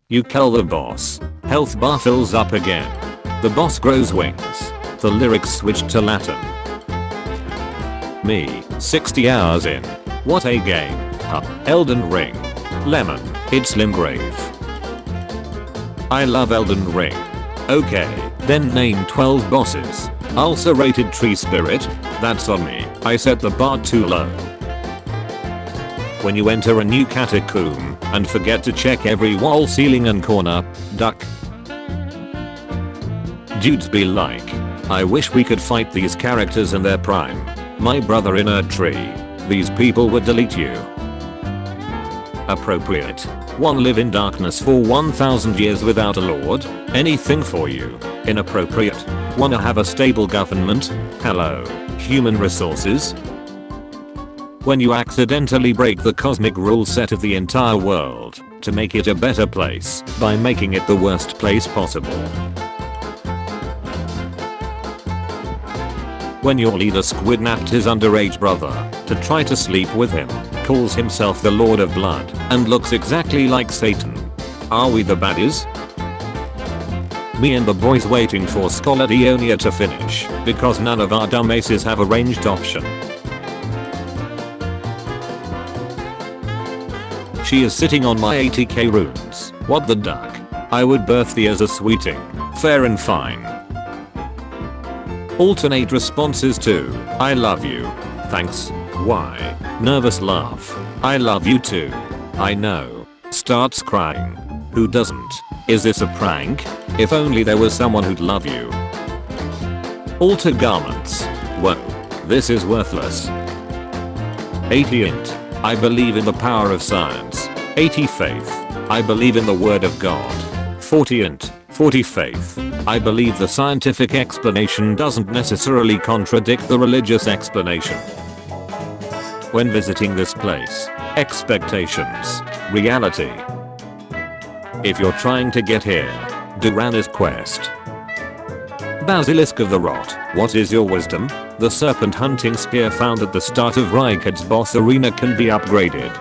You kill the boss. Health bar fills up again. The boss grows wings. The lyrics switch to Latin. Me, 60 hours in. What a game. Elden Ring. Lemon, it's Limgrave. I love Elden Ring. Okay, then name 12 bosses. Ulcerated tree spirit? That's on me. I set the bar too low. When you enter a new catacomb and forget to check every wall, ceiling and corner, duck. Dudes be like, I wish we could fight these characters in their prime. My brother in a tree. These people would delete you. Appropriate. 1. Live in darkness for 1000 years without a lord. Anything for you. Inappropriate. Wanna have a stable government? Hello. Human resources? When you accidentally break the cosmic rule set of the entire world to make it a better place by making it the worst place possible. When your leader squidnapped his underage brother to try to sleep with him, calls himself the Lord of Blood, and looks exactly like Satan. Are we the baddies? Me and the boys waiting for Scholar Dionia to finish because none of our dumbasses have a ranged option. She is sitting on my 80k runes. What the duck? I would birth thee as a sweeting. Fair and fine. Alternate responses to I love you. Thanks. Why? Nervous laugh. I love you too. I know. Starts crying. Who doesn't? Is this a prank? If only there was someone who'd love you. Alter garments. Whoa. This is worthless. 80 int. I believe in the power of science. 80 faith. I believe in the word of God. 40 int. 40 faith. I believe the scientific explanation doesn't necessarily contradict the religious explanation. When visiting this place, expectations, reality. If you're trying to get here, do Ranna's quest. Basilisk of the Rot, what is your wisdom? The serpent hunting spear found at the start of Rykard's boss arena can be upgraded.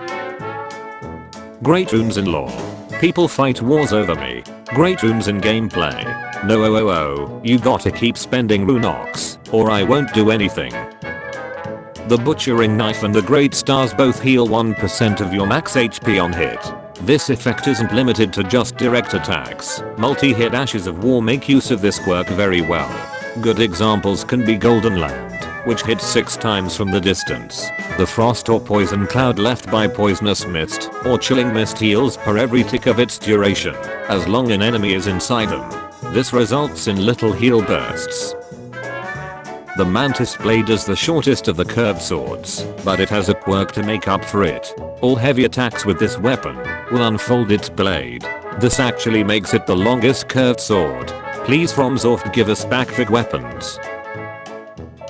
Great runes in lore. People fight wars over me. Great runes in gameplay. No, you gotta keep spending runox, or I won't do anything. The butchering knife and the great stars both heal 1% of your max HP on hit. This effect isn't limited to just direct attacks. Multi-hit Ashes of War make use of this quirk very well. Good examples can be Golden Land, which hits 6 times from the distance. The frost or poison cloud left by poisonous mist or chilling mist heals per every tick of its duration, as long an enemy is inside them. This results in little heal bursts. The Mantis Blade is the shortest of the curved swords, but it has a quirk to make up for it. All heavy attacks with this weapon will unfold its blade. This actually makes it the longest curved sword. Please FromSoftware give us back big weapons.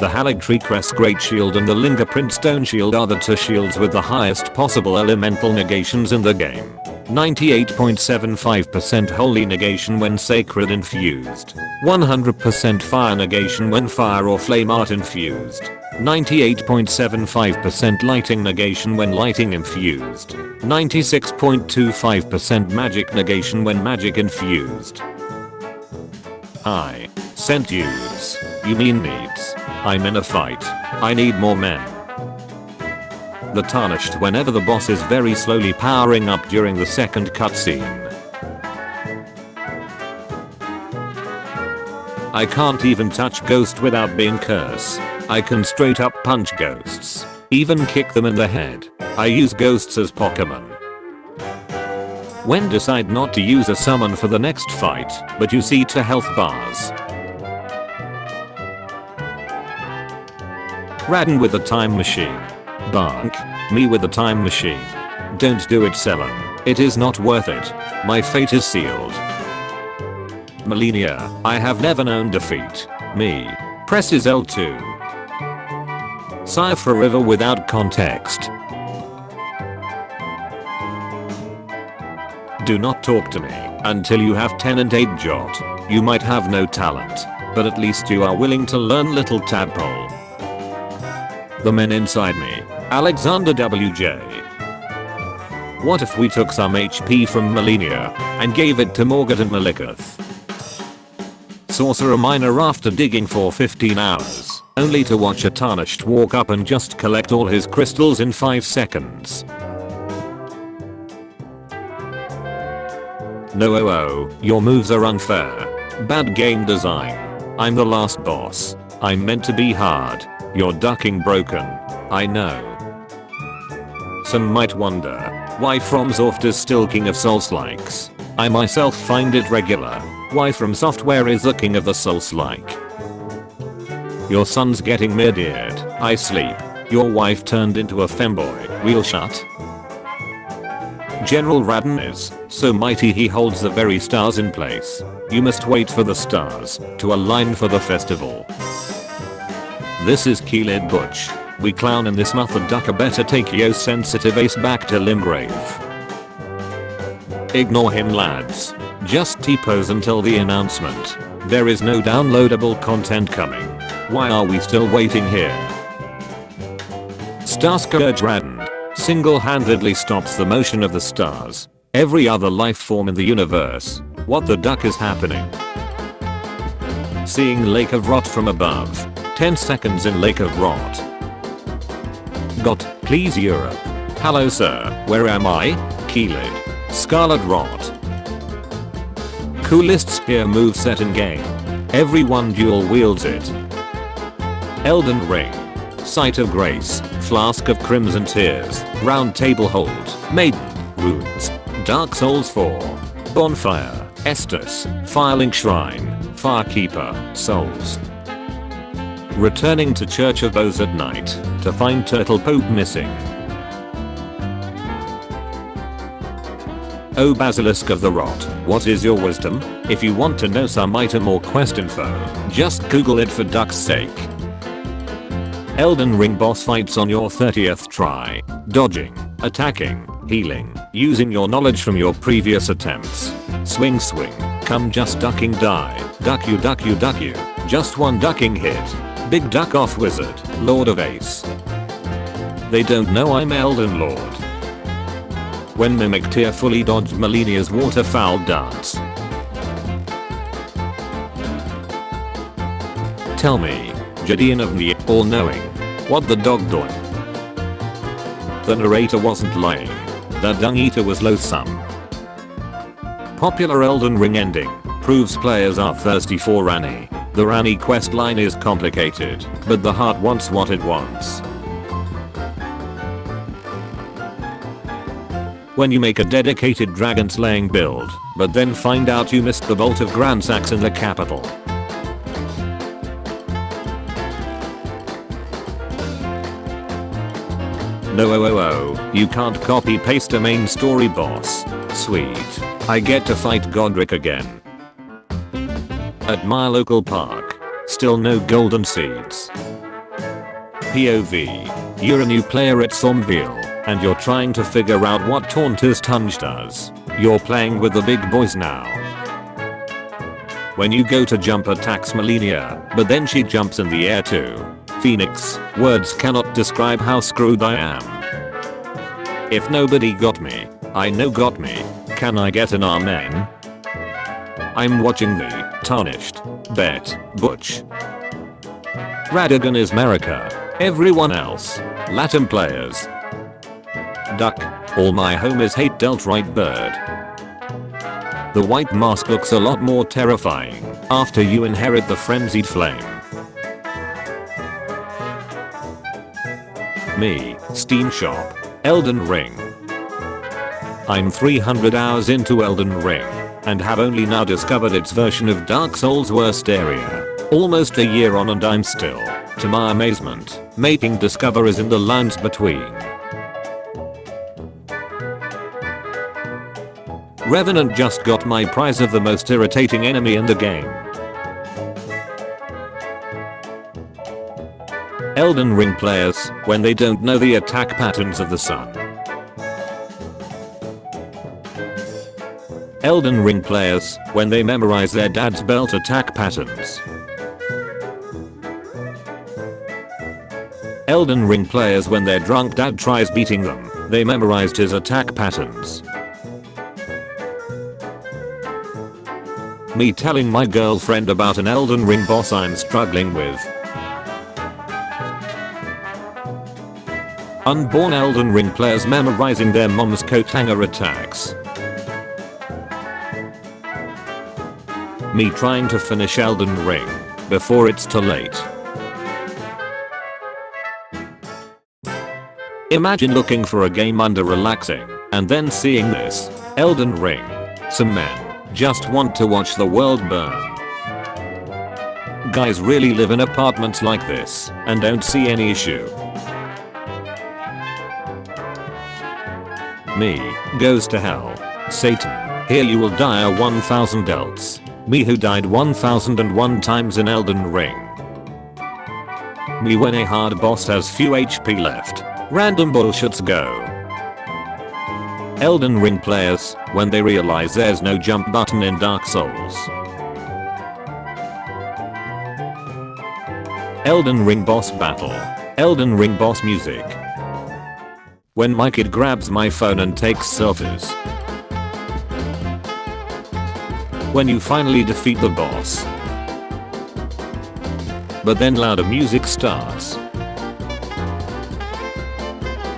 The Haligtree Crest Great Shield and the Lingerprint Stone Shield are the 2 shields with the highest possible elemental negations in the game. 98.75% holy negation when sacred infused. 100% fire negation when fire or flame art infused. 98.75% lighting negation when lighting infused. 96.25% magic negation when magic infused. I sent yous. You mean needs. I'm in a fight. I need more men. The Tarnished whenever the boss is very slowly powering up during the second cutscene. I can't even touch Ghost without being cursed. I can straight up punch ghosts. Even kick them in the head. I use ghosts as Pokemon. When decide not to use a summon for the next fight, but you see 2 health bars. Radahn with the time machine. Bark. Me with the time machine. Don't do it, Seven. It is not worth it. My fate is sealed. Millennia. I have never known defeat. Me. Presses L2. Cypher River without context. Do not talk to me until you have 10 and 8 jot. You might have no talent, but at least you are willing to learn, little tadpole. The men inside me. Alexander WJ. What if we took some HP from Melania and gave it to Morgoth and Malekith? Sorcerer Miner after digging for 15 hours, only to watch a Tarnished walk up and just collect all his crystals in 5 seconds. No, your moves are unfair. Bad game design. I'm the last boss. I'm meant to be hard. You're ducking broken. I know. Some might wonder why FromSoftware is still king of Souls-likes. I myself find it regular. Why FromSoftware is the king of the Souls-like. Your son's getting mid-eared. I sleep. Your wife turned into a femboy. We'll shut. General Radahn is so mighty he holds the very stars in place. You must wait for the stars to align for the festival. This is Keylid Butch. We clown in this method ducker better take yo sensitive ace back to Limgrave. Ignore him lads. Just T-pose until the announcement. There is no downloadable content coming. Why are we still waiting here? Starscourge Radahn single-handedly stops the motion of the stars. Every other life form in the universe. What the duck is happening? Seeing Lake of Rot from above. 10 seconds in Lake of Rot. Got, please Europe. Hello sir, where am I? Keylid. Scarlet Rot. Coolest spear moveset in game. Everyone dual wields it. Elden Ring. Sight of Grace. Flask of Crimson Tears. Round Table Hold. Maiden. Runes. Dark Souls 4. Bonfire. Estus. Firelink Shrine. Firekeeper. Souls. Returning to Church of Bows at night to find Turtle Pope missing. Oh Basilisk of the Rot, what is your wisdom? If you want to know some item or quest info, just Google it for duck's sake. Elden Ring boss fights on your 30th try. Dodging, attacking, healing, using your knowledge from your previous attempts. Swing swing, come just ducking die. Duck you duck you duck you. Just one ducking hit. Big duck off wizard, Lord of Ace. They don't know I'm Elden Lord. When Mimic Tear fully dodged Melania's waterfowl dance. Tell me, Jadian of the all-knowing, what the dog doing? The narrator wasn't lying. The dung eater was loathsome. Popular Elden Ring ending proves players are thirsty for Ranni. The Ranni questline is complicated, but the heart wants what it wants. When you make a dedicated dragon slaying build, but then find out you missed the Vault of Grandsax in the capital. No, you can't copy paste a main story boss. Sweet. I get to fight Godric again. At my local park. Still no golden seeds. POV. You're a new player at Somville, and you're trying to figure out what Taunter's Tunge does. You're playing with the big boys now. When you go to jump attacks Melania, but then she jumps in the air too. Phoenix, words cannot describe how screwed I am. If nobody got me, I know got me. Can I get an amen? I'm watching the Tarnished Bet Butch. Radahn is America. Everyone else, Latin players. Duck, all my homies hate dealt right bird. The white mask looks a lot more terrifying after you inherit the frenzied flame. Me, Steam Shop, Elden Ring. I'm 300 hours into Elden Ring, and have only now discovered its version of Dark Souls' worst area. Almost a year on and I'm still, to my amazement, making discoveries in the lands between. Revenant just got my prize of the most irritating enemy in the game. Elden Ring players, when they don't know the attack patterns of the sun. Elden Ring players, when they memorize their dad's belt attack patterns. Elden Ring players when their drunk dad tries beating them, They memorized his attack patterns. Me telling my girlfriend about an Elden Ring boss I'm struggling with. Unborn Elden Ring players memorizing their mom's coat hanger attacks. Me trying to finish Elden Ring before it's too late. Imagine looking for a game under relaxing and then seeing this. Elden Ring. Some men just want to watch the world burn. Guys really live in apartments like this and don't see any issue. Me goes to hell. Satan, here you will die 1000 else. Me who died 1001 times in Elden Ring. Me when a hard boss has few HP left. Random bullshits go. Elden Ring players when they realize there's no jump button in Dark Souls. Elden Ring boss battle. Elden Ring boss music. When my kid grabs my phone and takes selfies. When you finally defeat the boss. But then louder music starts.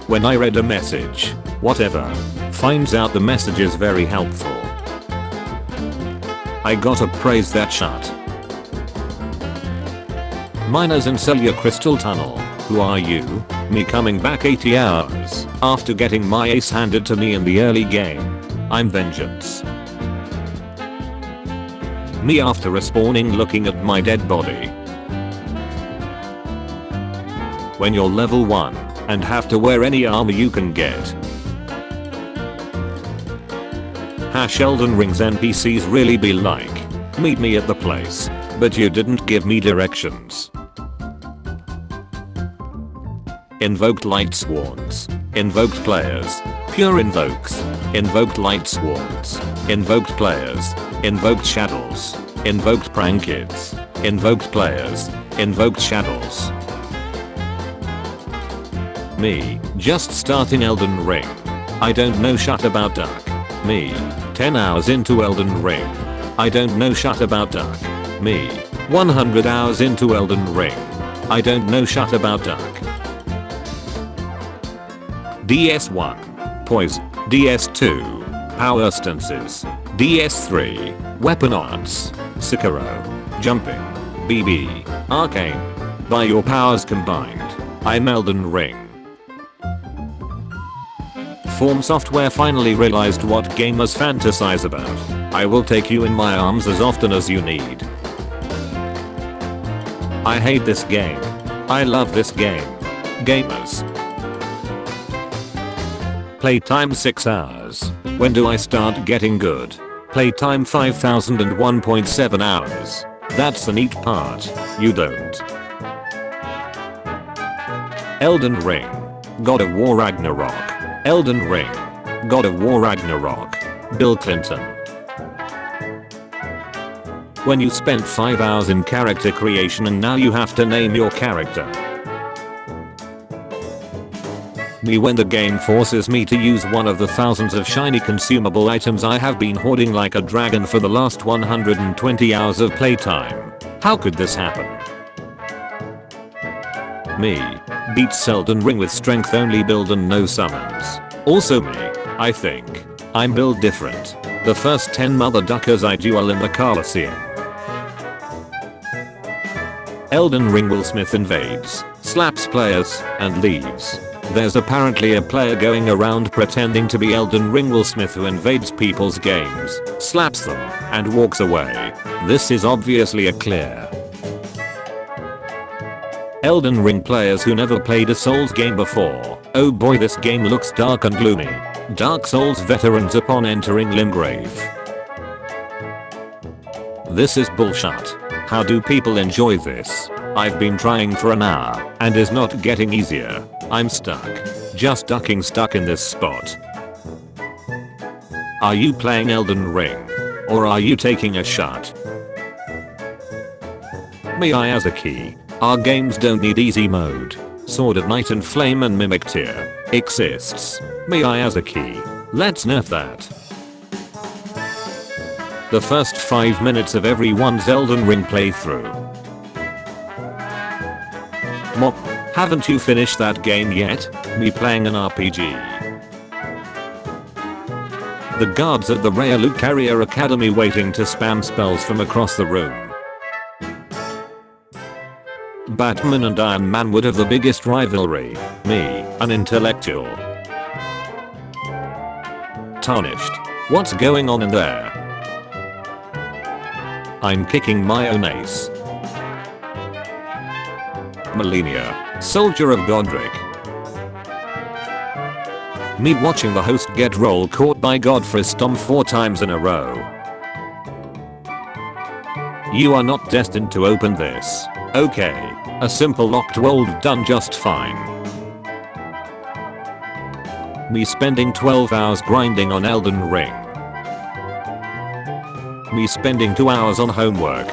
When I read a message, whatever, finds out the message is very helpful. I gotta praise that shot. Miners in Cellular Crystal Tunnel, who are you? Me coming back 80 hours after getting my ace handed to me in the early game. I'm vengeance. Me after respawning looking at my dead body. When you're level 1 and have to wear any armor you can get. Elden Ring's NPCs really be like, meet me at the place, but you didn't give me directions. Invoked light swords. Invoked players. Pure invokes. Invoked light swords. Invoked players. Invoked shadows. Invoked prank kids. Invoked players. Invoked shadows. Me, just starting Elden Ring. I don't know shit about Dark. Me, 10 hours into Elden Ring. I don't know shit about Dark. Me, 100 hours into Elden Ring. I don't know shit about Dark. DS1. Poison. DS2. Power stances. DS3. Weapon arts. Sekiro. Jumping. BB. Arcane. By your powers combined. I'm Elden Ring. FromSoftware finally realized what gamers fantasize about. I will take you in my arms as often as you need. I hate this game. I love this game. Gamers. Playtime 6 hours. When do I start getting good? Playtime 5001.7 hours. That's the neat part. You don't. Elden Ring. God of War Ragnarok. Elden Ring. God of War Ragnarok. Bill Clinton. When you spent 5 hours in character creation and now you have to name your character. Me when the game forces me to use one of the thousands of shiny consumable items I have been hoarding like a dragon for the last 120 hours of playtime. How could this happen? Me. Beats Elden Ring with strength only build and no summons. Also me. I think. I'm built different. The first 10 mother duckers I duel in the Colosseum. Elden Ring Will Smith invades, slaps players, and leaves. There's apparently a player going around pretending to be Elden Ring Will Smith who invades people's games, slaps them, and walks away. This is obviously a clear. Elden Ring players who never played a Souls game before. Oh boy, this game looks dark and gloomy. Dark Souls veterans upon entering Limgrave. This is bullshit. How do people enjoy this? I've been trying for an hour and is not getting easier. I'm stuck. Just stuck in this spot. Are you playing Elden Ring? Or are you taking a shot? Me as a key. Our games don't need easy mode. Sword of Night and Flame and Mimic tier. exists. May I as a key. Let's nerf that. The first 5 minutes of everyone's Elden Ring playthrough. Mop, haven't you finished that game yet? Me playing an RPG. The guards at the Rayalu Carrier Academy waiting to spam spells from across the room. Batman and Iron Man would have the biggest rivalry. Me, an intellectual. Tarnished. What's going on in there? I'm kicking my own ace. Melania, soldier of Godric. Me watching the host get roll caught by Godfrey Stomp 4 times in a row. You are not destined to open this. Okay, a simple locked world done just fine. Me spending 12 hours grinding on Elden Ring. Me spending 2 hours on homework.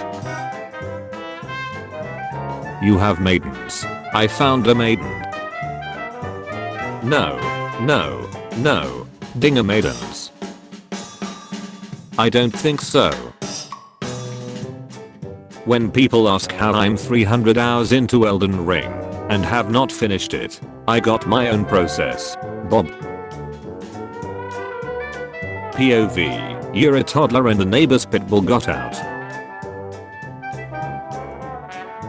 You have maidens. I found a maiden. No. Dinger maidens. I don't think so. When people ask how I'm 300 hours into Elden Ring and have not finished it, I got my own process. Bob. POV, you're a toddler and the neighbor's pit bull got out.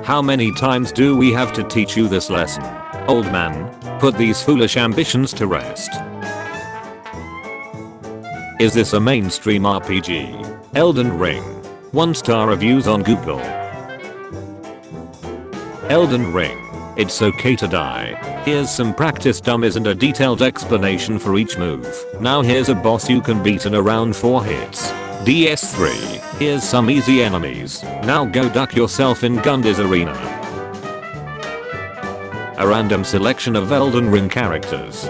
How many times do we have to teach you this lesson? Old man, put these foolish ambitions to rest. Is this a mainstream RPG? Elden Ring. 1-star reviews on Google. Elden Ring. It's okay to die. Here's some practice dummies and a detailed explanation for each move. Now here's a boss you can beat in around 4 hits. DS3. Here's some easy enemies. Now go duck yourself in Gundy's arena. A random selection of Elden Ring characters.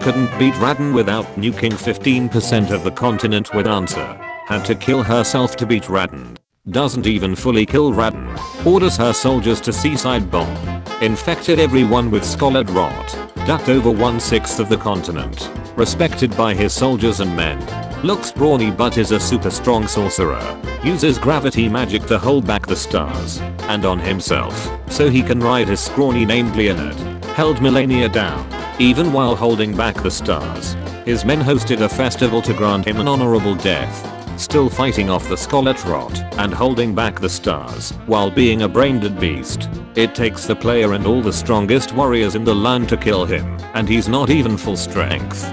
Couldn't beat Radahn without nuking 15% of the continent with answer. Had to kill herself to beat Radahn. Doesn't even fully kill Radahn. Orders her soldiers to seaside bomb. Infected everyone with scholard rot. Ducked over 1/6 of the continent. Respected by his soldiers and men. Looks brawny but is a super strong sorcerer. Uses gravity magic to hold back the stars. And on himself. So he can ride his scrawny named Leonard. Held Melania down. Even while holding back the stars. His men hosted a festival to grant him an honorable death. Still fighting off the Scarlet Rot and holding back the stars while being a brain-dead beast. It takes the player and all the strongest warriors in the land to kill him, and he's not even full strength.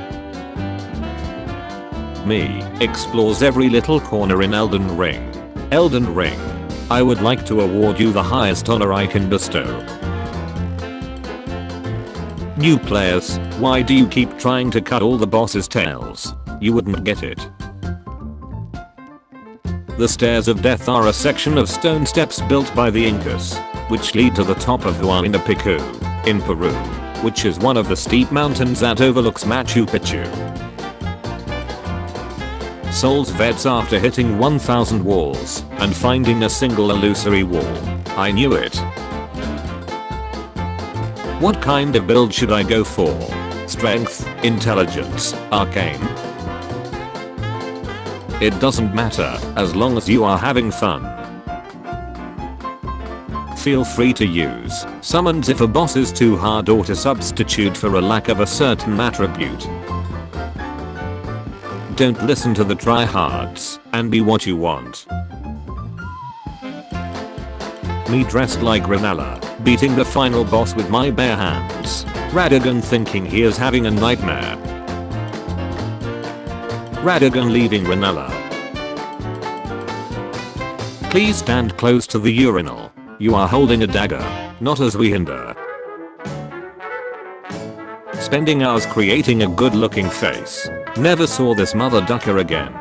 Me explores every little corner in Elden Ring. Elden Ring. I would like to award you the highest honor I can bestow. New players, why do you keep trying to cut all the boss's tails? You wouldn't get it. The Stairs of Death are a section of stone steps built by the Incas, which lead to the top of Huayna Picchu, in Peru, which is one of the steep mountains that overlooks Machu Picchu. Souls vets after hitting 1000 walls and finding a single illusory wall. I knew it. What kind of build should I go for? Strength, intelligence, arcane? It doesn't matter, as long as you are having fun. Feel free to use summons if a boss is too hard or to substitute for a lack of a certain attribute. Don't listen to the tryhards, and be what you want. Me dressed like Ranella, beating the final boss with my bare hands. Radahn thinking he is having a nightmare. Radahn leaving Ranella. Please stand close to the urinal. You are holding a dagger, not as we hinder. Spending hours creating a good looking face. Never saw this mother ducker again.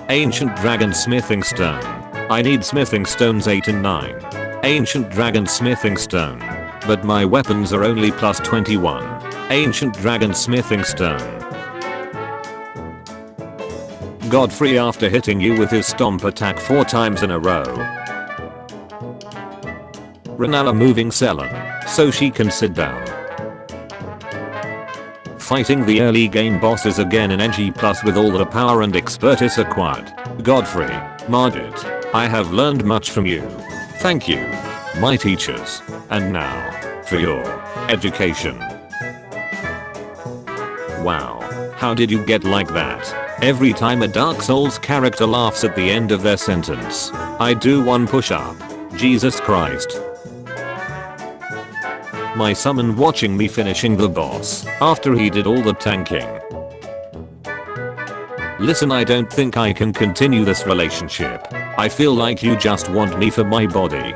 Ancient Dragon Smithing Stone. I need smithing stones 8 and 9. Ancient Dragon Smithing Stone. But my weapons are only plus 21. Ancient Dragon Smithing Stone. Godfrey after hitting you with his stomp attack 4 times in a row. Renala moving Selen so she can sit down. Fighting the early game bosses again in NG Plus with all the power and expertise acquired. Godfrey, Margit, I have learned much from you. Thank you, my teachers. And now, for your education. Wow, how did you get like that? Every time a Dark Souls character laughs at the end of their sentence, I do one push-up. Jesus Christ. My summon watching me finishing the boss after he did all the tanking. Listen, I don't think I can continue this relationship. I feel like you just want me for my body.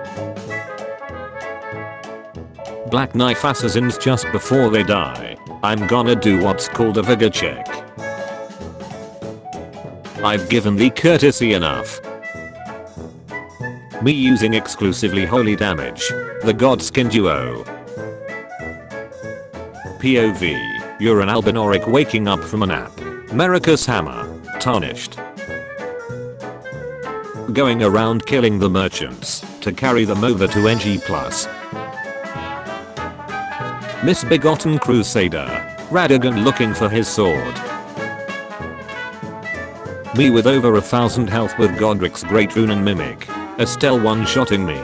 Black Knife assassins just before they die. I'm gonna do what's called a vigor check. I've given thee courtesy enough. Me using exclusively holy damage. The Godskin duo. POV. You're an Albinoric waking up from a nap. America's hammer. Tarnished. Going around killing the merchants to carry them over to NG+. Misbegotten Crusader. Radahn looking for his sword. Me with over 1000 health with Godric's Great Rune and Mimic. Estelle one-shotting me.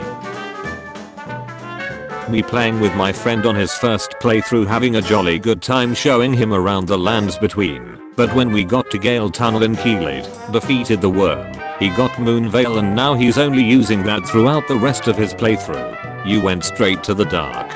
Me playing with my friend on his first playthrough, having a jolly good time showing him around the lands between. But when we got to Gale Tunnel in Keelade, defeated the worm, he got Moonveil and now he's only using that throughout the rest of his playthrough. You went straight to the dark.